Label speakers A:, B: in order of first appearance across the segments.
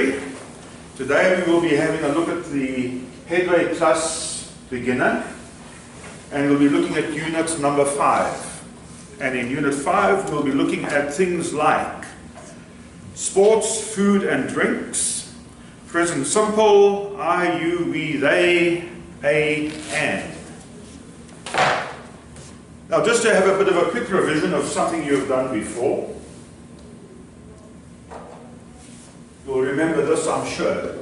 A: history. Today we will be having a look at the Headway Plus Beginner, and we'll be looking at unit number 5. And in unit 5 we'll be looking at things like sports, food and drinks, present simple, I, you, we, they, a, and. Now, just to have a bit of a quick revision of something you've done before. You'll remember this, I'm sure.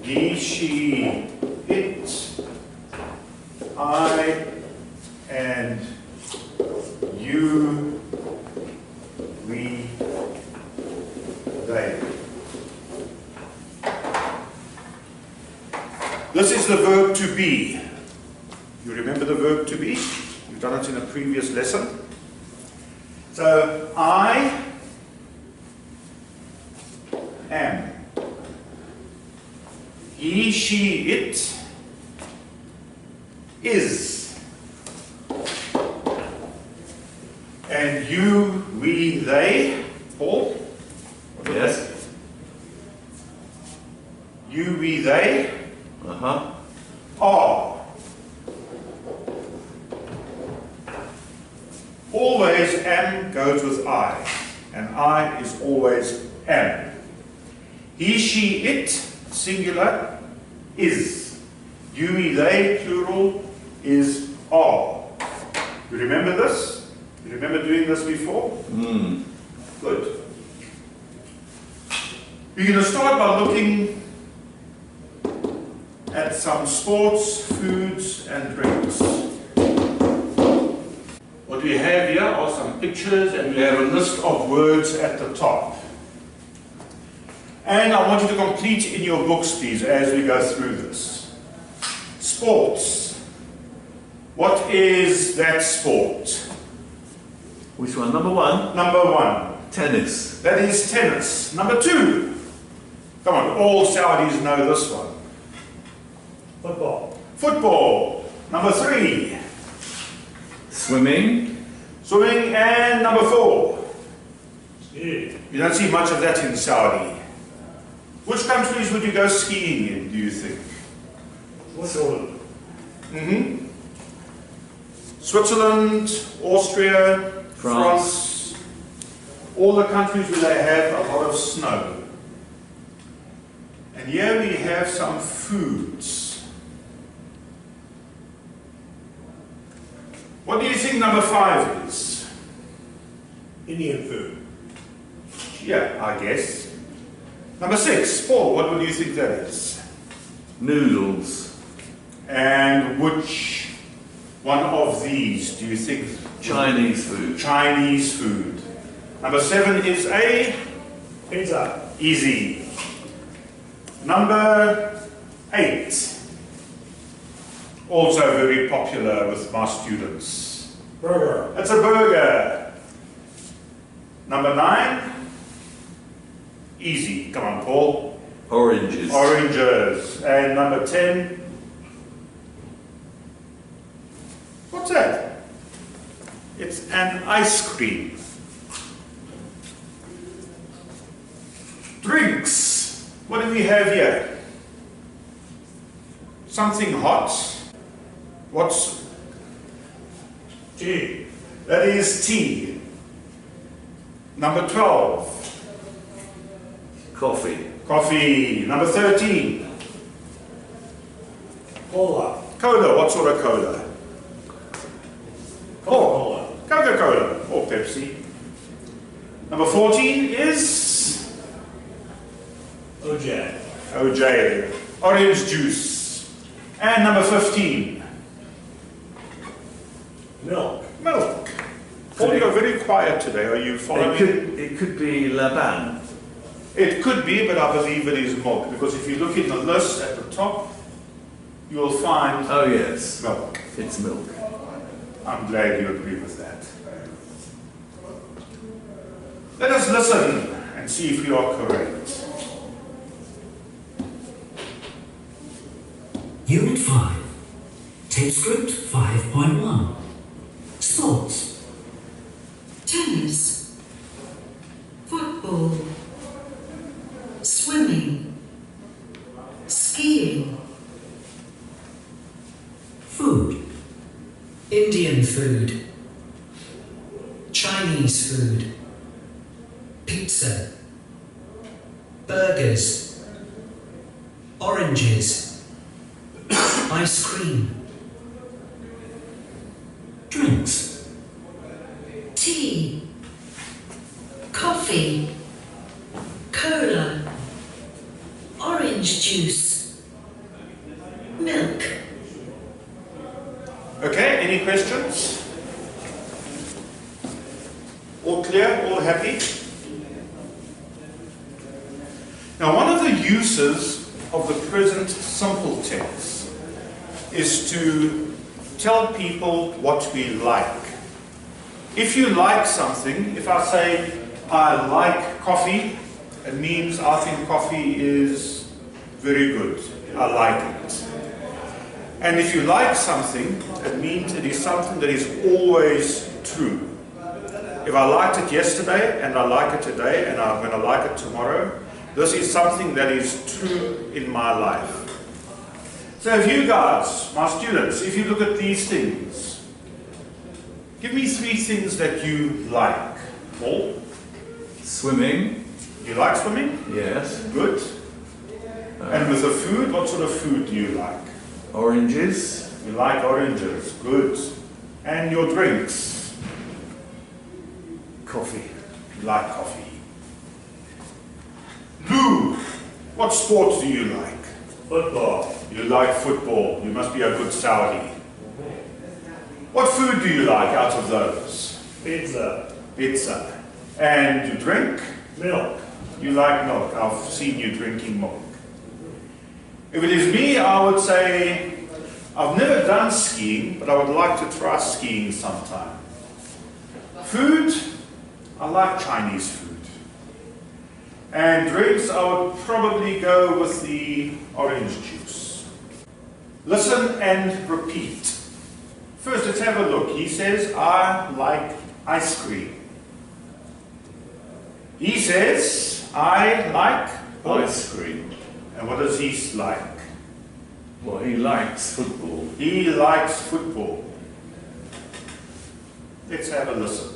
A: He, she, it, I, and you, we, they. This is the verb to be. You remember the verb to be? You've done it in a previous lesson. So, I am. He, she, it is. And you, we, they. Paul?
B: Yes.
A: You, we, they are. Always am goes with I, and I is always am. He, she, it, singular, is. You, we, they, plural, is are. You remember this? You remember doing this before? Good. We're going to start by looking at some sports, foods, and drinks. What we have here are some pictures, and we have a list of words at the top. And I want you to complete in your books, please, as we go through this. Sports. What is that sport?
B: Which one? Number 1?
A: Number 1.
B: Tennis.
A: That is tennis. Number 2. Come on, all Saudis know this one.
C: Football.
A: Football. Number 3.
B: Swimming.
A: Swimming. And number 4.
C: Skiing.
A: You don't see much of that in Saudi. Which countries would you go skiing in, do you think?
C: Switzerland.
A: Switzerland, Austria, France. All the countries where they have a lot of snow. And here we have some foods. What do you think number 5 is?
C: Indian food.
A: Yeah, I guess. Number 6, Paul, what would you think that is?
B: Noodles.
A: And which one of these do you think?
B: Chinese food.
A: Chinese food. Number 7 is a?
C: Pizza.
A: Easy. Number 8. Also very popular with my students.
C: Burger.
A: It's a burger. Number 9. Easy. Come on, Paul.
B: Oranges.
A: Oranges. And number 10. What's that? It's an ice cream. Drinks. What do we have here? Something hot. What's
C: Tea.
A: that? Is tea. Number 12.
B: Coffee.
A: Coffee. Number 13.
C: Cola.
A: Cola. What sort of cola?
C: Coca-Cola.
A: Coca-Cola or Pepsi. Number 14 is
C: OJ.
A: OJ, orange juice. And number 15,
C: Milk.
A: milk. Paul, you're very quiet today. Are you following?
B: It could be Laban.
A: It could be, but I believe it is milk, because if you look in the list at the top, you will find
B: Oh yes.
A: milk.
B: It's milk.
A: I'm glad you agree with that. Let us listen and see if you are correct.
D: Unit 5, Tape Script 5.1. Sports.
E: Tennis, football,
D: food, Chinese food, pizza, burgers, oranges, ice cream, drinks,
E: Tea, coffee, cola, orange juice, milk.
A: Okay, any questions? All clear? All happy? Now, one of the uses of the present simple tense is to tell people what we like. If you like something, if I say, I like coffee, it means I think coffee is very good. I like it. And if you like something, it means it is something that is always true. If I liked it yesterday, and I like it today, and I'm going to like it tomorrow, this is something that is true in my life. So if you guys, my students, if you look at these things, give me 3 things that you like. Paul?
B: Swimming.
A: You like swimming?
B: Yes.
A: Good. And with the food, what sort of food do you like?
B: Oranges.
A: You like oranges. Good. And your drinks?
B: Coffee.
A: You like coffee. Lou, what sport do you like?
C: Football.
A: You like football. You must be a good Saudi. What food do you like out of those?
C: Pizza.
A: Pizza. And you drink?
C: Milk.
A: You like milk. I've seen you drinking milk. If it is me, I would say, I've never done skiing, but I would like to try skiing sometime. Food, I like Chinese food. And drinks, I would probably go with the orange juice. Listen and repeat. First, let's have a look. He says, I like ice cream. He says, I like
B: Ice cream.
A: And what does he like?
B: Well, he likes football.
A: He likes football. Let's have a listen.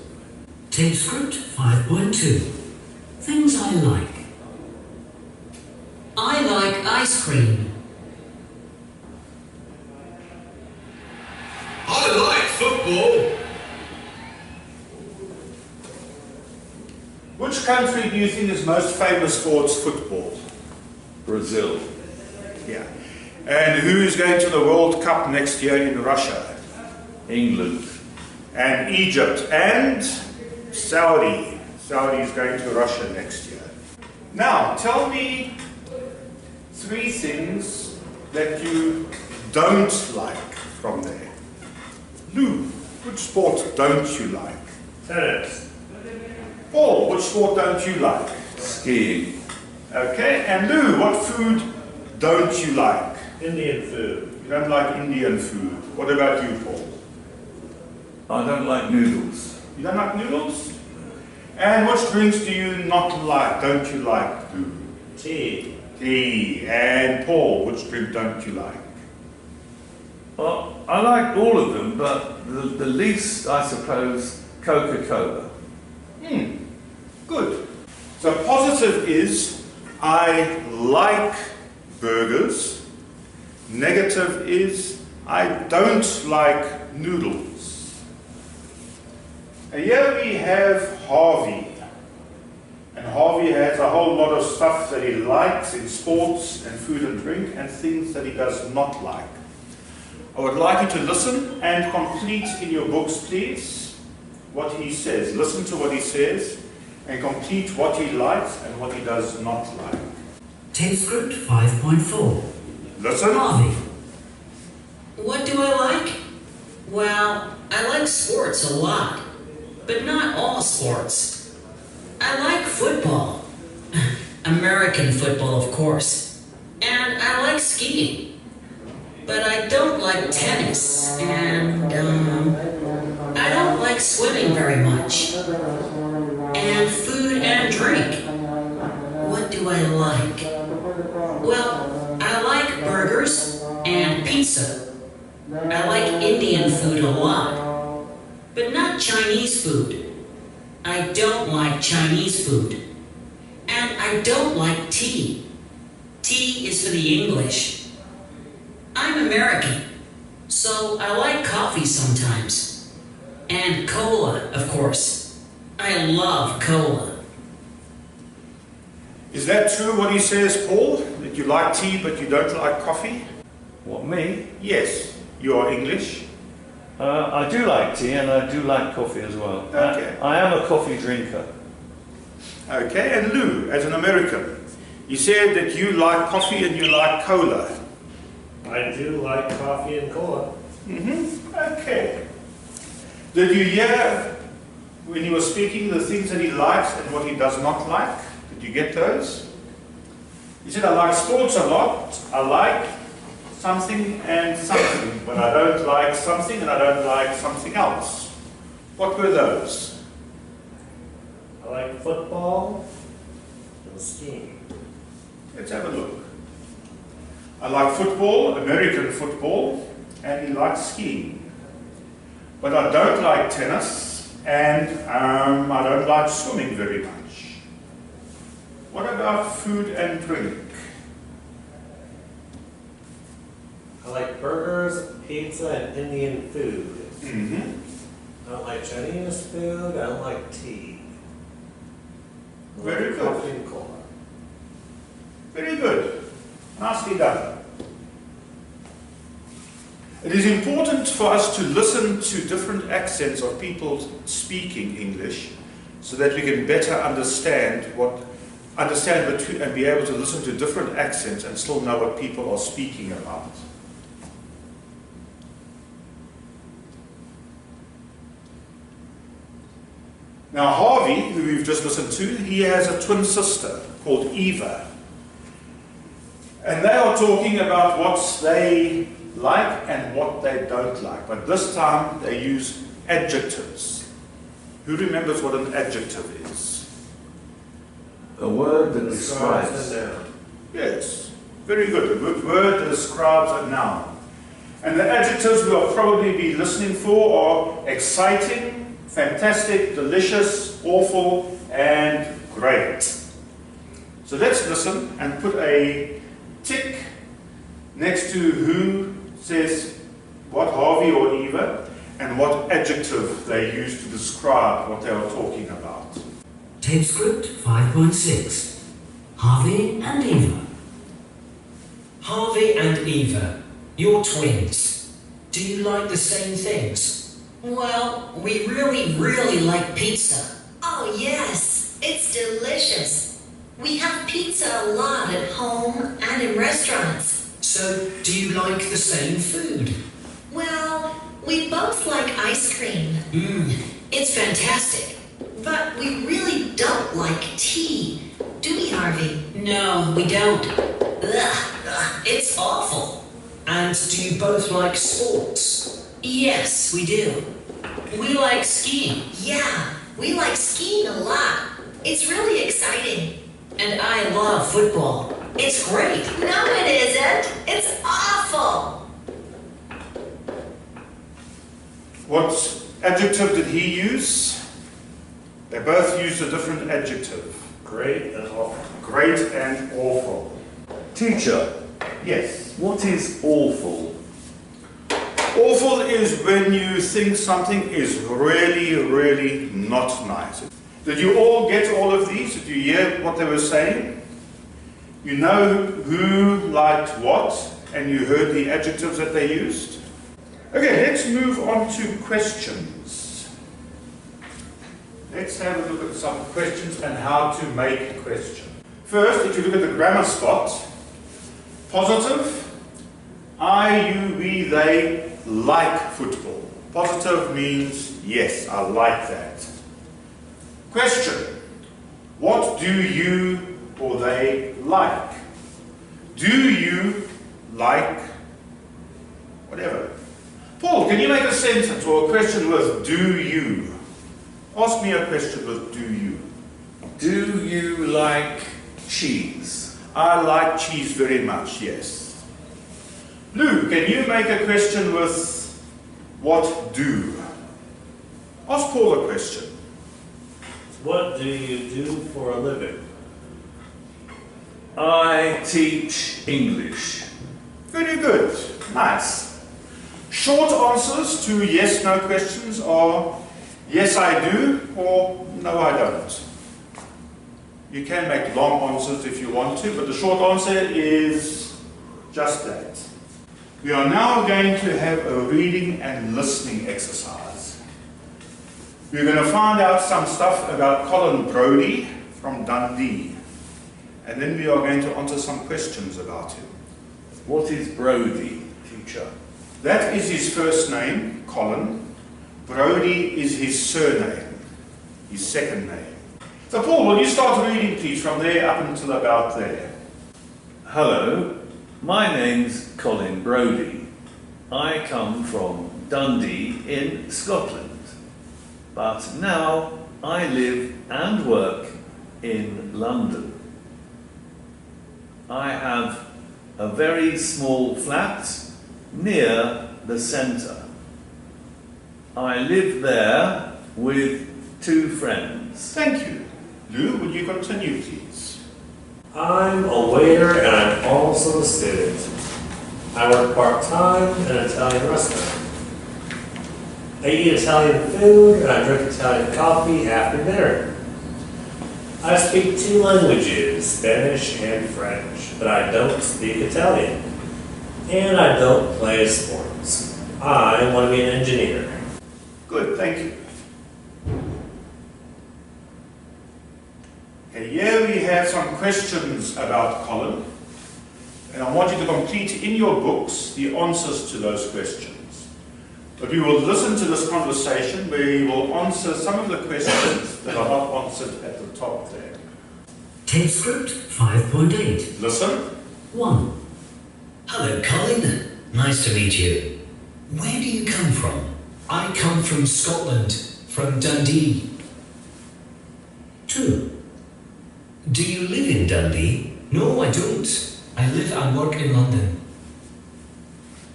D: tape script 5.2. Things I like.
E: I like ice cream.
C: I like football.
A: Which country do you think is most famous for its football?
B: Brazil.
A: Yeah. And who is going to the World Cup next year in Russia?
B: England.
A: And Egypt and Saudi. Saudi is going to Russia next year. Now, tell me 3 things that you don't like from there. Lou, which sport don't you like?
C: Tennis.
A: Paul, which sport don't you like?
B: Skiing.
A: Okay, and Lou, what food don't you like?
C: Indian food.
A: You don't like Indian food. What about you, Paul?
B: I don't like noodles.
A: You don't like noodles? And which drinks do you not like, don't you like, Lou?
C: Tea.
A: Tea. And Paul, which drink don't you like?
B: Well, I like all of them, but the least, I suppose, Coca-Cola.
A: Good. So positive is, I like burgers. Negative is, I don't like noodles. And here we have Harvey. And Harvey has a whole lot of stuff that he likes in sports and food and drink, and things that he does not like. I would like you to listen and complete in your books, please, what he says. Listen to what he says and complete what he likes and what he does not like.
D: Tape script 5.4.
A: Listen.
D: Harvey.
E: What do I like? Well, I like sports a lot, but not all sports. I like football. American football, of course. And I like skiing. But I don't like tennis, and I don't like swimming very much. And food and drink. What do I like? Well, I like burgers and pizza. I like Indian food a lot. but not Chinese food. I don't like Chinese food. And I don't like tea. Tea is for the English. I'm American, so I like coffee sometimes. And cola, of course. I love cola.
A: Is that true what he says, Paul? That you like tea but you don't like coffee?
B: What, me?
A: Yes, you are English.
B: I do like tea and I do like coffee as well.
A: Okay.
B: I am a coffee drinker.
A: Okay, and Lou, as an American, you said that you like coffee and you like cola.
C: I do like coffee and cola.
A: Okay. Did you hear when he was speaking the things that he likes and what he does not like? Did you get those? He said, I like sports a lot. I like something and something, but I don't like something and I don't like something else. What were those?
C: I like football and skiing.
A: Let's have a look. I like football, American football, and he likes skiing. But I don't like tennis, and I don't like swimming very much. What about food and drink?
C: I like burgers, pizza, and Indian food. I don't like Chinese food. I don't like tea. I like
A: Very good.
C: Coffee and cola.
A: Very good. Nicely done. It is important for us to listen to different accents of people speaking English so that we can better understand between, and be able to listen to different accents and still know what people are speaking about. Now Harvey, who we've just listened to, he has a twin sister called Eva. And they are talking about what they like and what they don't like. But this time they use adjectives. Who remembers what an adjective is?
B: A word that
C: Describes
B: describes.
C: the noun.
A: Yes, very good. A good word that describes a noun. And the adjectives we'll probably be listening for are exciting, fantastic, delicious, awful, and great. So let's listen and put a tick next to who says what, Harvey or Eva, and what adjective they use to describe what they are talking about.
D: Tape script 5.6. Harvey and Eva.
E: Harvey and Eva, you're twins. Do you like the same things? Well, we really like pizza.
F: Oh, yes, it's delicious. We have pizza a lot at home and in restaurants.
E: So, do you like the same food?
F: Well, we both like ice cream,
E: It's fantastic.
F: but we really don't like tea. Do we, Harvey?
E: No, we don't.
F: Ugh, it's awful.
E: And do you both like sports? Yes, we do. We like skiing.
F: Yeah, we like skiing a lot. It's really exciting.
E: And I love football. It's great.
F: No, it isn't. It's awful.
A: What adjective did he use? They both used a different adjective.
C: Great and awful.
A: Great and awful.
B: Teacher,
A: Yes.
B: what is awful?
A: Awful is when you think something is really not nice. Did you all get all of these? Did you hear what they were saying? You know who liked what, and you heard the adjectives that they used? Okay, let's move on to questions. Let's have a look at some questions and how to make a question. First, if you look at the grammar spot, positive, I, you, we, they like football. Positive means yes, I like that. Question, what do you or they like? Do you like whatever? Paul, can you make a sentence or a question with do you? Ask me a question with do you.
B: Do you like cheese?
A: I like cheese very much, yes. Lou, can you make a question with what do? Ask Paul a question.
C: What do you do for a living?
B: I teach English.
A: Very good. Nice. Short answers to yes/no questions are yes, I do, or no, I don't. You can make long answers if you want to, but the short answer is just that. We are now going to have a reading and listening exercise. We're going to find out some stuff about Colin Brodie from Dundee. And then we are going to answer some questions about him.
B: What is Brodie, teacher?
A: That is his first name, Colin. Brodie is his surname, his second name. So Paul, will you start reading, please, from there up until about there?
B: Hello, my name's Colin Brodie. I come from Dundee in Scotland, but now I live and work in London. I have a very small flat near the centre. I live there with 2 friends.
A: Thank you. Lou, would you continue, please?
C: I'm a waiter and I'm also a student. I work part-time in an Italian restaurant. I eat Italian food and I drink Italian coffee after dinner. I speak 2 languages, Spanish and French, but I don't speak Italian. And I don't play sports. I want to be an engineer.
A: Good, thank you. Okay, here we have some questions about Colin, and I want you to complete in your books the answers to those questions. But we will listen to this conversation where we will answer some of the questions that are not answered at the top there.
D: Tape script 5.8.
A: Listen.
D: 1.
E: Hello, Colin. Nice to meet you. Where do you come from? I come from Scotland, from Dundee.
D: 2.
E: Do you live in Dundee? No, I don't. I live and work in London.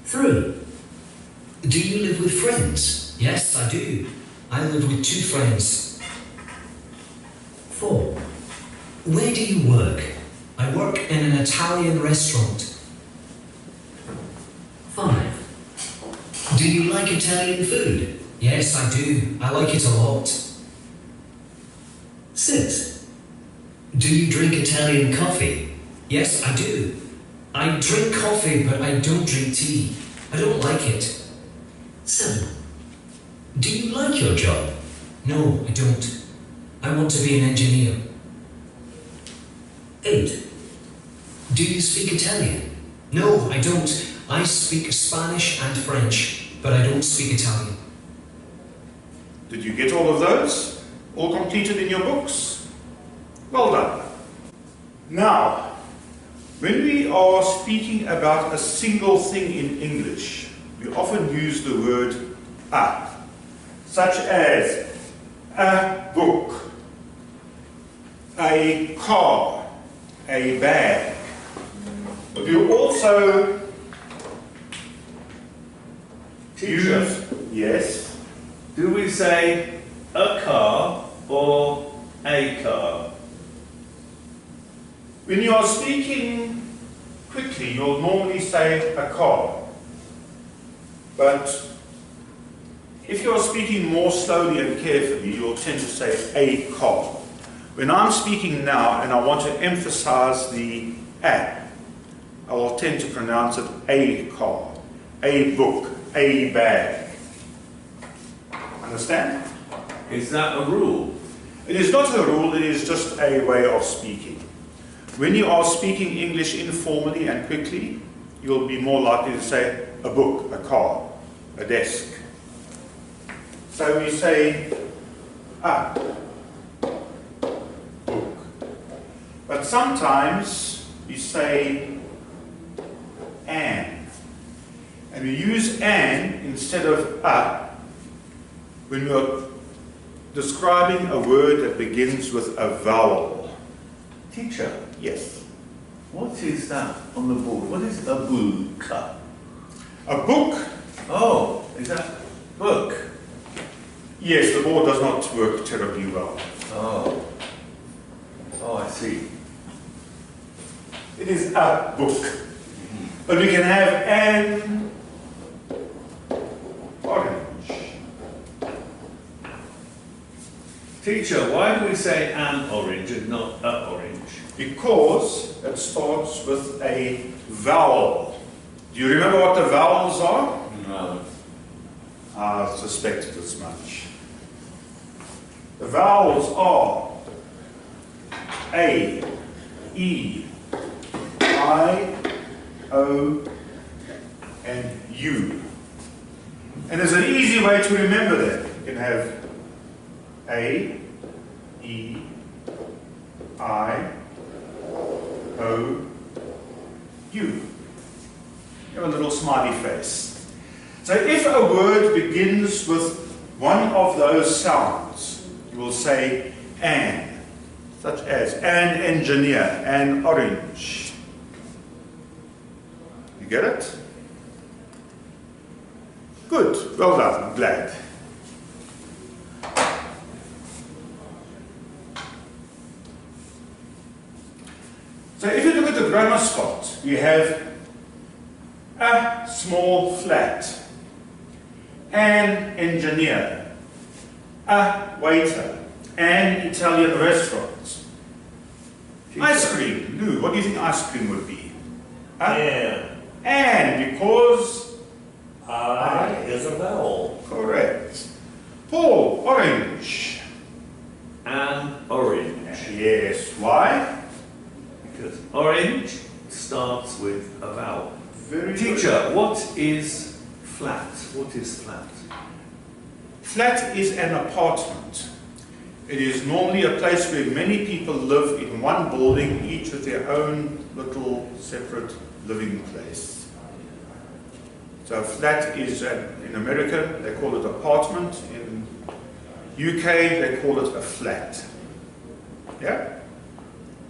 D: 3.
E: Do you live with friends? Yes, I do. I live with 2 friends.
D: 4.
E: Where do you work? I work in an Italian restaurant.
D: 5.
E: Do you like Italian food? Yes, I do. I like it a lot.
D: 6.
E: Do you drink Italian coffee? Yes, I do. I drink coffee, but I don't drink tea. I don't like it.
D: 7.
E: Do you like your job? No, I don't. I want to be an engineer.
D: 8.
E: Do you speak Italian? No, I don't. I speak Spanish and French, but I don't speak Italian.
A: Did you get all of those? All completed in your books? Well done. Now, when we are speaking about a single thing in English, we often use the word a, such as a book, a car, a bag. But we also use, yes,
B: Do we say a car or a car?
A: when you are speaking quickly, you'll normally say a car. But if you're speaking more slowly and carefully, you'll tend to say a car. When I'm speaking now and I want to emphasize the a, I will tend to pronounce it a car, a book, a bag. Understand?
B: Is that a rule?
A: It is not a rule, it is just a way of speaking. When you are speaking English informally and quickly, you'll be more likely to say a book, a car, a desk. So we say a book. But sometimes we say an. And we use an instead of a when we are describing a word that begins with a vowel.
B: Teacher,
A: Yes.
B: what is that on the board? What is a book?
A: A book,
B: Oh, is that book?
A: Yes, the board does not work terribly well.
B: Oh. Oh, I see.
A: It is a book. But we can have an orange.
B: Teacher, why do we say an orange and not a orange?
A: Because it starts with a vowel. Do you remember what the vowels are?
B: No.
A: I suspected as much. The vowels are A, E, I, O, and U. And there's an easy way to remember that. You can have A, E, I, O, U. You have a little smiley face. So if a word begins with one of those sounds, you will say an, such as an engineer, an orange. You get it? Good, well done, I'm glad. So if you look at the grammar spot, you have a small flat, an engineer, a waiter, an Italian restaurant. Ice cream. Lou, what do you think ice cream would be? And because
C: I is a vowel.
A: correct. Paul, orange.
B: An orange.
A: Yes. Why?
B: Because orange starts with a vowel.
A: Very
B: Teacher, what is flat? What is flat?
A: Flat is an apartment. It is normally a place where many people live in one building, each with their own little separate living place. So flat is, in America, they call it apartment. In UK, they call it a flat. Yeah?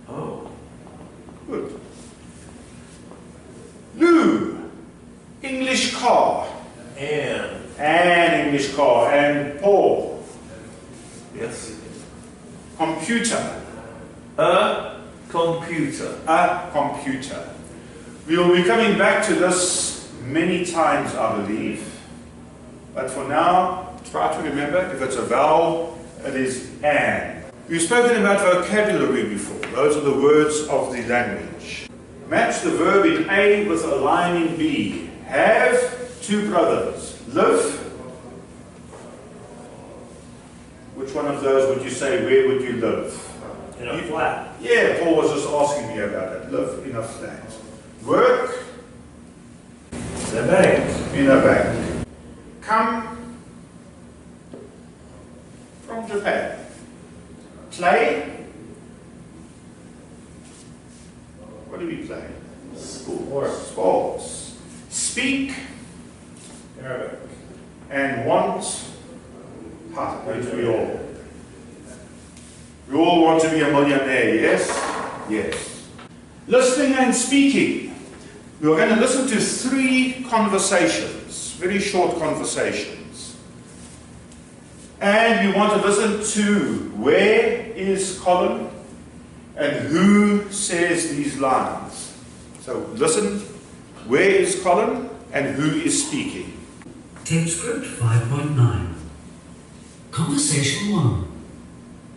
B: Oh.
A: Good. Lou, English car. An English car. And Paul,
B: Yes.
A: computer.
B: A computer.
A: A computer. We will be coming back to this many times, I believe. But for now, try to remember, if it's a vowel, it is an. We've spoken about vocabulary before. Those are the words of the language. Match the verb in A with a line in B. Have two brothers. Live. Which one of those would you say, where would you live?
C: In a flat.
A: Yeah, Paul was just asking me about it. Live in a flat. Work
C: In a bank.
A: in a bank. Come from Japan. Play. What do we play?
C: Sports.
A: Sports. Speak
C: Arabic.
A: and want. Don't we all? We all want to be a millionaire, yes? Yes. Listening and speaking. We are going to listen to 3 conversations, very short conversations. And we want to listen to where is Colin and who says these lines. So listen, where is Colin and who is speaking?
D: Tape script 5.9. Conversation 1.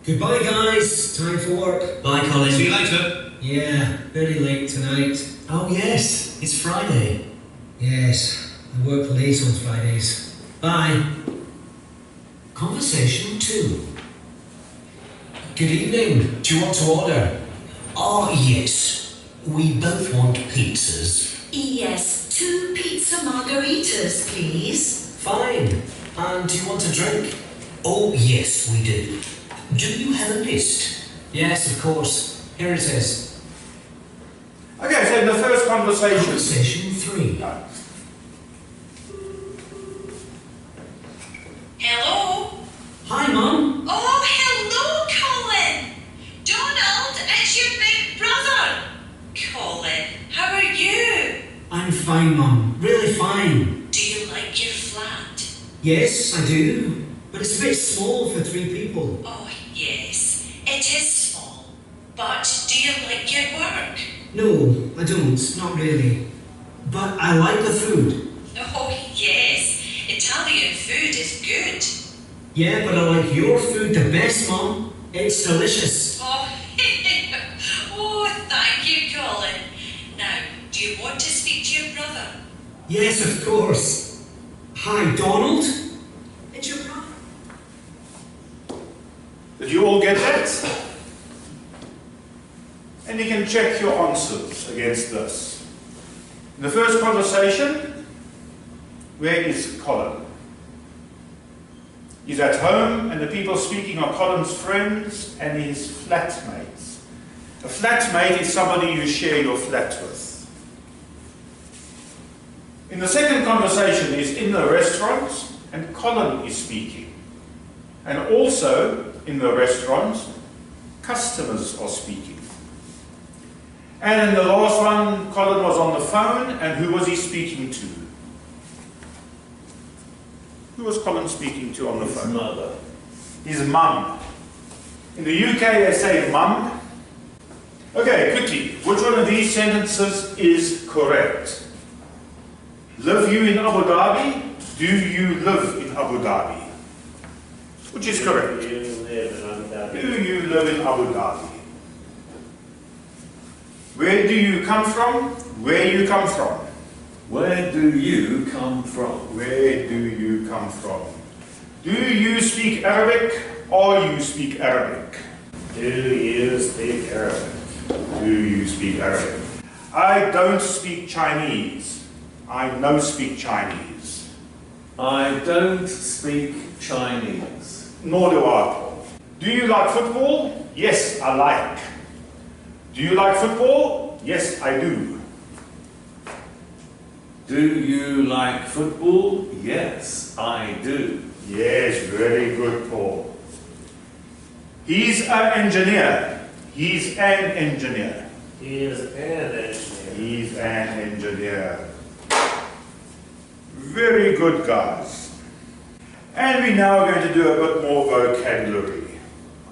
G: Goodbye, guys. Time for work.
D: Bye, Colin.
G: See you later. Yeah, very late tonight.
D: Oh, yes. It's Friday.
G: Yes, I work late on Fridays. Bye.
D: Conversation 2.
G: Good evening. Do you want to order?
D: Oh, yes. We both want pizzas.
F: Yes, 2 pizza margaritas, please.
D: Fine. And do you want a drink? Oh, yes, we do. Do you have a list?
G: Yes, of course. Here it is.
A: Okay, so in the first conversation.
D: Conversation 3.
F: Hello?
D: Hi, Mum.
F: Oh, hello, Colin. Donald, it's your big brother. Colin, how are you?
D: I'm fine, Mum. Really fine.
F: Do you like your flat?
D: Yes, I do.
G: But it's a bit small for 3 people.
F: Oh, yes, it is small. But do you like your work?
G: No, I don't. Not really. But I like the food.
F: Oh, yes, Italian food is good.
G: Yeah, but I like your food the best, Mum. It's delicious.
F: Oh, oh, thank you, Colin. Now, do you want to speak to your brother?
G: Yes, of course. Hi, Donald. It's your brother.
A: Did you all get that? And you can check your answers against this. In the first conversation, where is Colin? He's at home, and the people speaking are Colin's friends and his flatmates. A flatmate is somebody you share your flat with. In the second conversation, he's in the restaurant, and Colin is speaking. And also, in the restaurant, customers are speaking. And in the last one, Colin was on the phone, and who was he speaking to? Who was Colin speaking to on the phone?
B: His mother.
A: His mum. In the UK, they say mum. Okay, quickly. Which one of these sentences is correct? Live you in Abu Dhabi? Do you live in Abu Dhabi? Which is correct?
C: Do you live in Abu Dhabi?
A: Do you live in Abu Dhabi? Where do you come from? Where you come from?
B: Where do you come from?
A: Where do you come from? Do you speak Arabic or you speak Arabic?
C: Do you speak Arabic?
A: Do you speak Arabic? I don't speak Chinese. I no speak Chinese.
B: I don't speak Chinese.
A: Nor do I, Paul. Do you like football? Yes, I like. Do you like football? Yes, I do.
B: Do you like football? Yes, I do.
A: Yes, very good, Paul. He's an engineer. He's an engineer.
C: He is an engineer.
A: He's an engineer. Very good, guys. And we're now going to do a bit more vocabulary.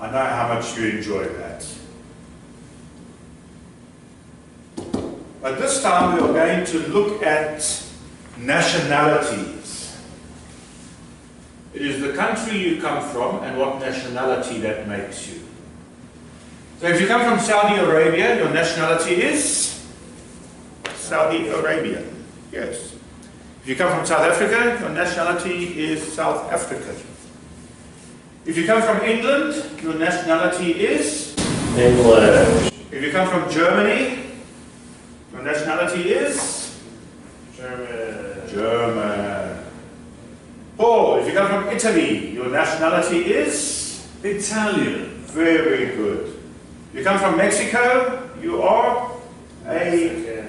A: I know how much you enjoy that. But this time we are going to look at nationalities. It is the country you come from and what nationality that makes you. So if you come from Saudi Arabia, your nationality is Saudi Arabian. Yes. If you come from South Africa, your nationality is South African. If you come from England, your nationality is
C: English.
A: If you come from Germany, your nationality is
C: German.
A: German. Paul, if you come from Italy, your nationality is
B: Italian.
A: very good. If you come from Mexico, you are a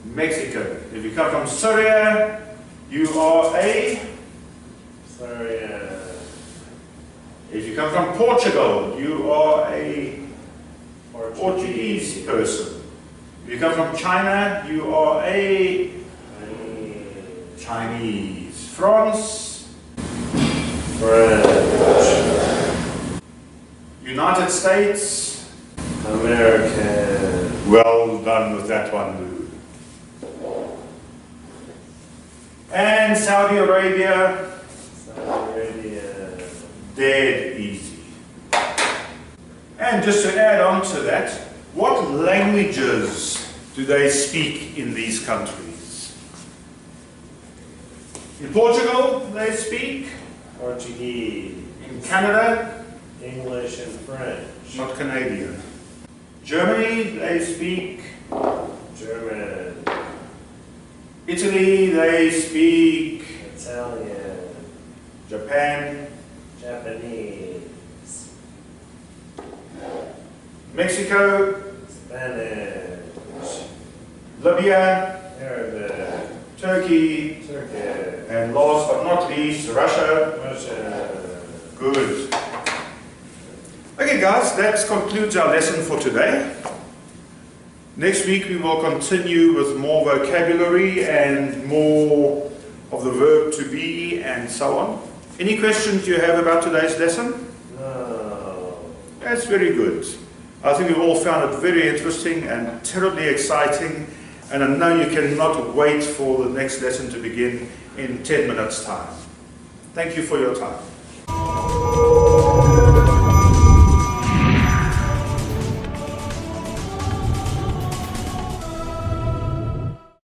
A: Mexican. If you come from Syria, you are a
C: Syrian.
A: If you come from Portugal, you are a Portuguese person. If you come from China, you are a Chinese. France,
C: French.
A: United States.
C: American.
A: Well done with that one, Lou. And Saudi Arabia,
C: Saudi Arabia.
A: dead easy. And just to add on to that, what languages do they speak in these countries? In Portugal, they speak.
C: Portuguese.
A: In Canada,
C: English and French.
A: not Canadian. Germany, they speak.
C: German.
A: Italy, they speak.
C: Italian.
A: Japan,
C: Japanese.
A: Mexico,
C: Spanish.
A: Libya,
C: Arabic.
A: Turkey,
C: Turkish.
A: and last but not least, Russia.
C: Russian.
A: Good. Okay guys, that concludes our lesson for today. Next week we will continue with more vocabulary and more of the verb to be and so on. Any questions you have about today's lesson?
C: No.
A: That's very good. I think we've all found it very interesting and terribly exciting, and I know you cannot wait for the next lesson to begin in 10 minutes' time. Thank you for your time.